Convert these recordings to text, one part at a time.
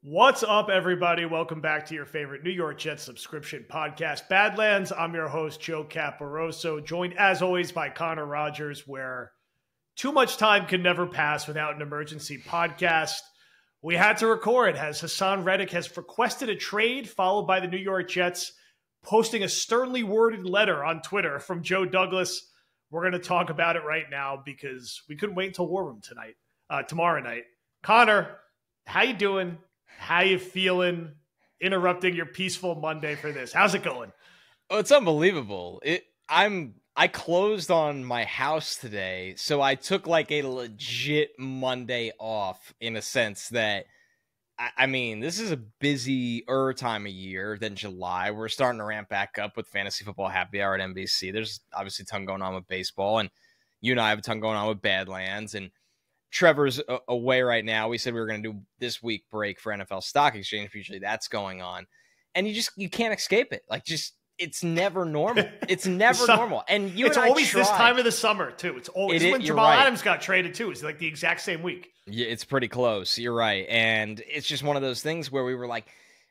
What's up, everybody? Welcome back to your favorite New York Jets subscription podcast, Badlands. I'm your host, Joe Caporoso, joined as always by Connor Rogers, where too much time can never pass without an emergency podcast. We had to record as Haason Reddick has requested a trade, followed by the New York Jets posting a sternly worded letter on Twitter from Joe Douglas. We're going to talk about it right now because we couldn't wait until War Room tomorrow night. Connor, how you doing? How you feeling? Interrupting your peaceful Monday for this. How's it going? Oh, it's unbelievable. I closed on my house today, so I took like a legit Monday off in a sense that I mean, this is a busier time of year than July. We're starting to ramp back up with fantasy football happy hour at NBC. There's obviously a ton going on with baseball, and you and I have a ton going on with Badlands, and Trevor's away right now. We said we were going to do this week break for NFL Stock Exchange. Usually that's going on. And you can't escape it. It's never normal. It's never normal. And it's always this time of the summer, too. It's always when Jamal Adams got traded, too. It's like the exact same week. Yeah, it's pretty close. You're right. And it's just one of those things where we were like,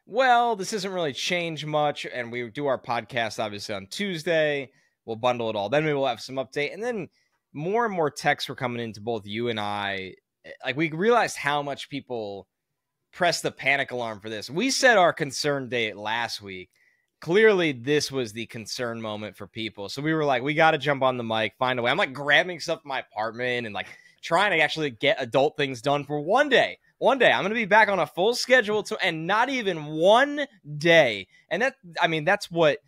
well, this doesn't really change much. And we do our podcast, obviously, on Tuesday. We'll bundle it all. Then we will have some update. And then more and more texts were coming into both you and I. Like, we realized how much people press the panic alarm for this. We set our concern date last week. Clearly, this was the concern moment for people. So we were like, we got to jump on the mic, find a way. I'm like grabbing stuff in my apartment and like trying to actually get adult things done for one day. One day, I'm going to be back on a full schedule and not even one day. And that's what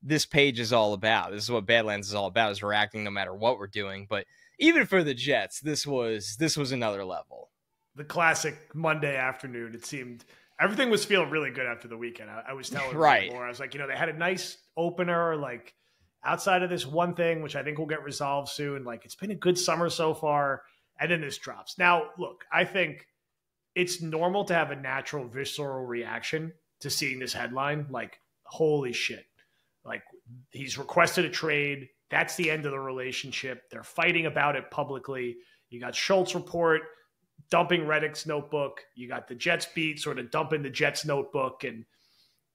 this page is all about. This is what Badlands is all about, is reacting no matter what we're doing. But even for the Jets, this was another level. The classic Monday afternoon. It seemed everything was feeling really good after the weekend. I was telling right. More. I was like, they had a nice opener, like outside of this one thing, which I think will get resolved soon. Like, it's been a good summer so far. And then this drops. Now, look, I think it's normal to have a natural visceral reaction to seeing this headline. Like, holy shit. Like, he's requested a trade. That's the end of the relationship. They're fighting about it publicly. You got Schultz report dumping Reddick's notebook. You got the Jets beat sort of dumping the Jets notebook. And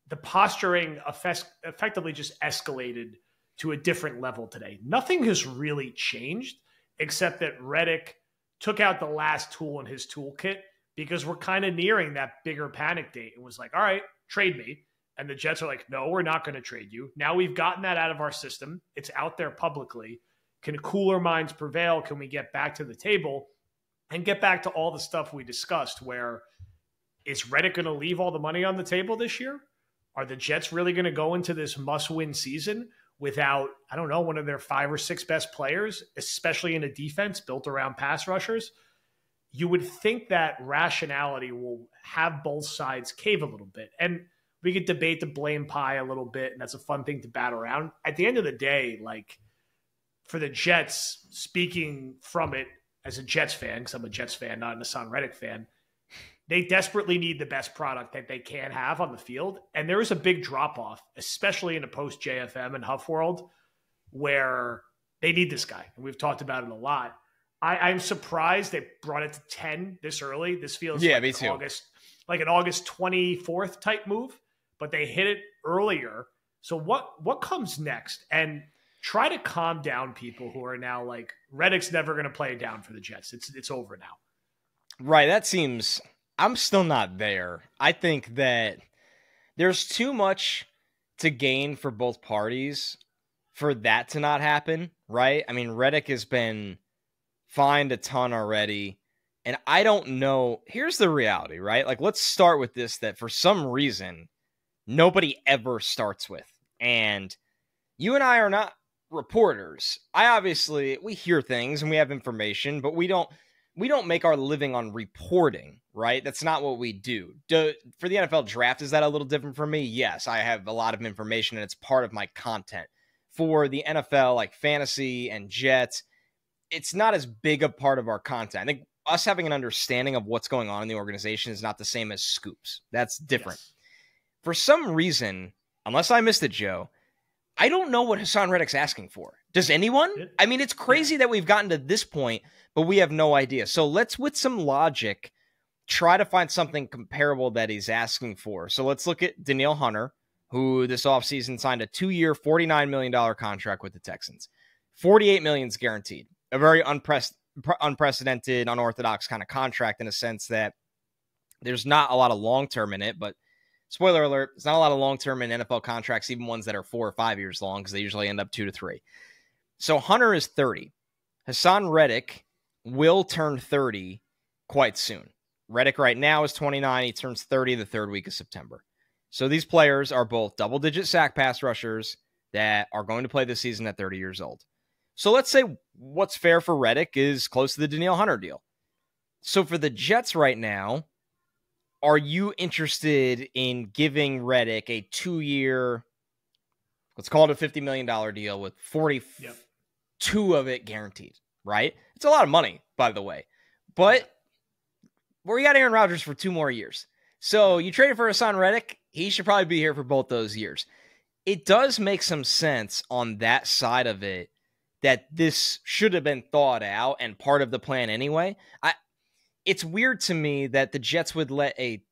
the posturing effectively just escalated to a different level today. Nothing has really changed except that Reddick took out the last tool in his toolkit because we're kind of nearing that bigger panic date and was like, all right, trade me. And the Jets are like, no, we're not going to trade you. Now we've gotten that out of our system. It's out there publicly. Can cooler minds prevail? Can we get back to the table and get back to all the stuff we discussed where is Reddick going to leave all the money on the table this year? Are the Jets really going to go into this must-win season without, I don't know, one of their 5 or 6 best players, especially in a defense built around pass rushers? You would think that rationality will have both sides cave a little bit. And we could debate the blame pie a little bit, and that's a fun thing to bat around. At the end of the day, like, for the Jets, speaking from it as a Jets fan, because I'm a Jets fan, not an Haason Reddick fan, they desperately need the best product that they can have on the field. And there is a big drop-off, especially in a post-JFM and Huff world, where they need this guy. And we've talked about it a lot. I'm surprised they brought it to 10 this early. This feels like an August 24th type move. But they hit it earlier. So what comes next? And try to calm down people who are now like, Reddick's never going to play it down for the Jets. It's over now. Right. That seems, I'm still not there. I think that there's too much to gain for both parties for that to not happen. Right. I mean, Reddick has been fined a ton already. And I don't know. Here's the reality, right? Like, let's start with this, that for some reason, nobody ever starts with. And you and I are not reporters. We hear things and we have information, but we don't make our living on reporting, right? That's not what we do. For the NFL draft, is that a little different for me? Yes, I have a lot of information and it's part of my content. For the NFL, like fantasy and Jets, it's not as big a part of our content. I think us having an understanding of what's going on in the organization is not the same as scoops. That's different. Yes. For some reason, unless I missed it, Joe, I don't know what Haason Reddick's asking for. Does anyone? I mean, it's crazy that we've gotten to this point, but we have no idea. So let's, with some logic, try to find something comparable that he's asking for. So let's look at Danielle Hunter, who this offseason signed a 2-year, $49 million contract with the Texans. $48 million is guaranteed. A very unprecedented, unorthodox kind of contract in a sense that there's not a lot of long-term in it, but spoiler alert, there's not a lot of long-term in NFL contracts, even ones that are 4 or 5 years long, because they usually end up 2 to 3. So Hunter is 30. Haason Reddick will turn 30 quite soon. Reddick right now is 29. He turns 30 the third week of September. So these players are both double-digit sack pass rushers that are going to play this season at 30 years old. So let's say what's fair for Reddick is close to the Danielle Hunter deal. So for the Jets right now, are you interested in giving Reddick a 2-year, let's call it a $50 million deal with 42 of it guaranteed, right? It's a lot of money, by the way. But we got Aaron Rodgers for 2 more years. So you traded for Haason Reddick. He should probably be here for both those years. It does make some sense on that side of it that this should have been thought out and part of the plan anyway. It's weird to me that the Jets would let a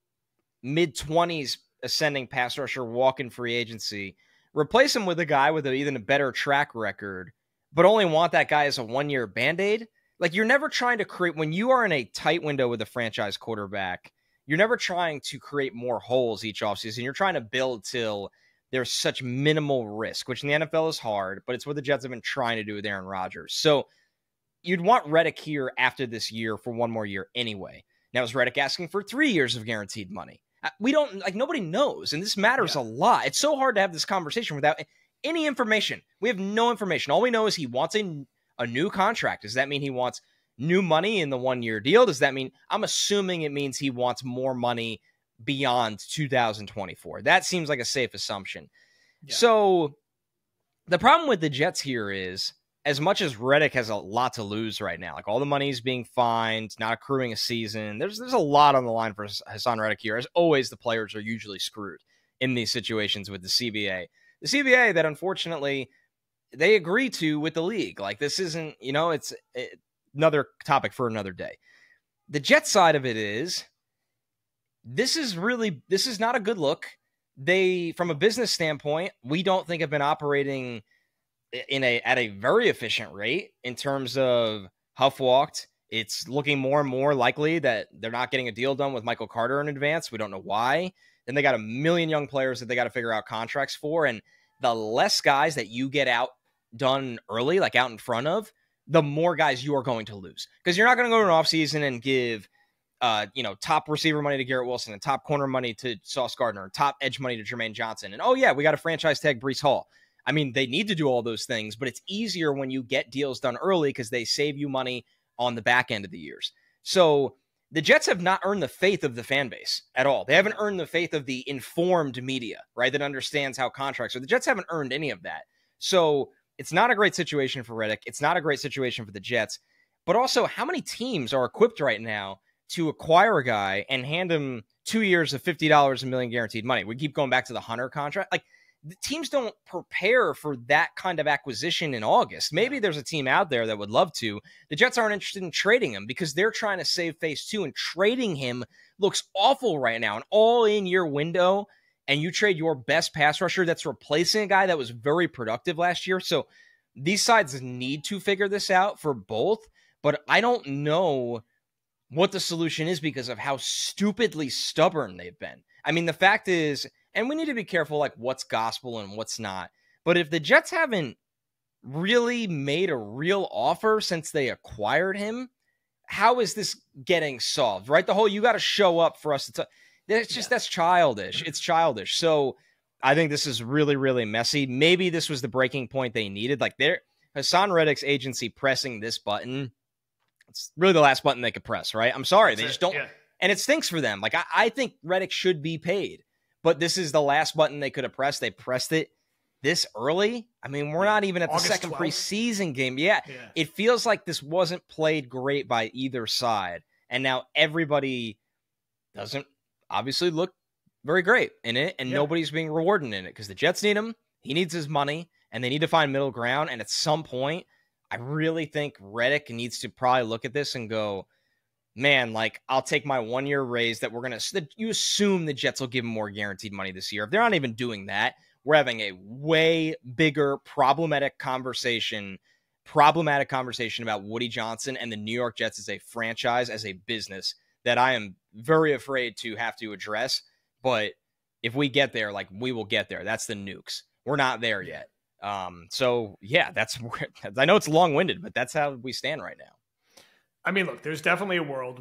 mid-20s ascending pass rusher walk in free agency, replace him with a guy with even a better track record, but only want that guy as a 1-year Band-Aid. Like, you're never trying to create, when you are in a tight window with a franchise quarterback, you're never trying to create more holes each offseason. You're trying to build till there's such minimal risk, which in the NFL is hard, but it's what the Jets have been trying to do with Aaron Rodgers. So you'd want Reddick here after this year for 1 more year anyway. Now, is Reddick asking for 3 years of guaranteed money? We don't, like, nobody knows, and this matters a lot. It's so hard to have this conversation without any information. We have no information. All we know is he wants a new contract. Does that mean he wants new money in the 1-year deal? Does that mean, I'm assuming it means he wants more money beyond 2024. That seems like a safe assumption. Yeah. So the problem with the Jets here is, as much as Reddick has a lot to lose right now, like all the money is being fined, not accruing a season, there's a lot on the line for Haason Reddick here. As always, the players are usually screwed in these situations with the CBA. The CBA that, unfortunately, they agree to with the league. Like, this isn't, it's another topic for another day. The Jets side of it is, this is not a good look. They, from a business standpoint, we don't think have been operating at a very efficient rate in terms of Huff walked. It's looking more and more likely that they're not getting a deal done with Michael Carter in advance. We don't know why. Then they got a million young players that they got to figure out contracts for. And the less guys that you get out done early, like out in front of, the more guys you are going to lose. Because you're not going to go to an offseason and give top receiver money to Garrett Wilson and top corner money to Sauce Gardner and top edge money to Jermaine Johnson. And, we got to franchise tag Breece Hall. I mean, they need to do all those things, but it's easier when you get deals done early because they save you money on the back end of the years. So the Jets have not earned the faith of the fan base at all. They haven't earned the faith of the informed media, right, that understands how contracts are. The Jets haven't earned any of that. So it's not a great situation for Reddick. It's not a great situation for the Jets. But also, how many teams are equipped right now to acquire a guy and hand him 2 years of $50 a million guaranteed money? We keep going back to the Hunter contract. Like, the teams don't prepare for that kind of acquisition in August. Maybe there's a team out there that would love to. The Jets aren't interested in trading him because they're trying to save phase 2, and trading him looks awful right now. An all-in-year window, and you trade your best pass rusher that's replacing a guy that was very productive last year. So these sides need to figure this out for both, but I don't know what the solution is because of how stupidly stubborn they've been. I mean, the fact is, and we need to be careful, like, what's gospel and what's not. But if the Jets haven't really made a real offer since they acquired him, how is this getting solved, right? The whole, you got to show up for us to it's just, that's childish. It's childish. So I think this is really, really messy. Maybe this was the breaking point they needed. Like, Haason Reddick's agency pressing this button, it's really the last button they could press, right? I'm sorry. They just don't. Yeah. And it stinks for them. Like, I think Reddick should be paid. But this is the last button they could have pressed. They pressed it this early. I mean, we're not even at the second 12th preseason game. Yeah, it feels like this wasn't played great by either side. And now everybody doesn't obviously look very great in it, and nobody's being rewarded in it because the Jets need him. He needs his money, and they need to find middle ground. And at some point, I really think Reddick needs to probably look at this and go, man, like, I'll take my 1-year raise that you assume the Jets will give him more guaranteed money this year. If they're not even doing that, we're having a way bigger problematic conversation about Woody Johnson and the New York Jets as a franchise, as a business, that I am very afraid to have to address. But if we get there, like, we will get there. That's the nukes. We're not there yet. So yeah, I know it's long-winded, but that's how we stand right now. I mean, look, there's definitely a world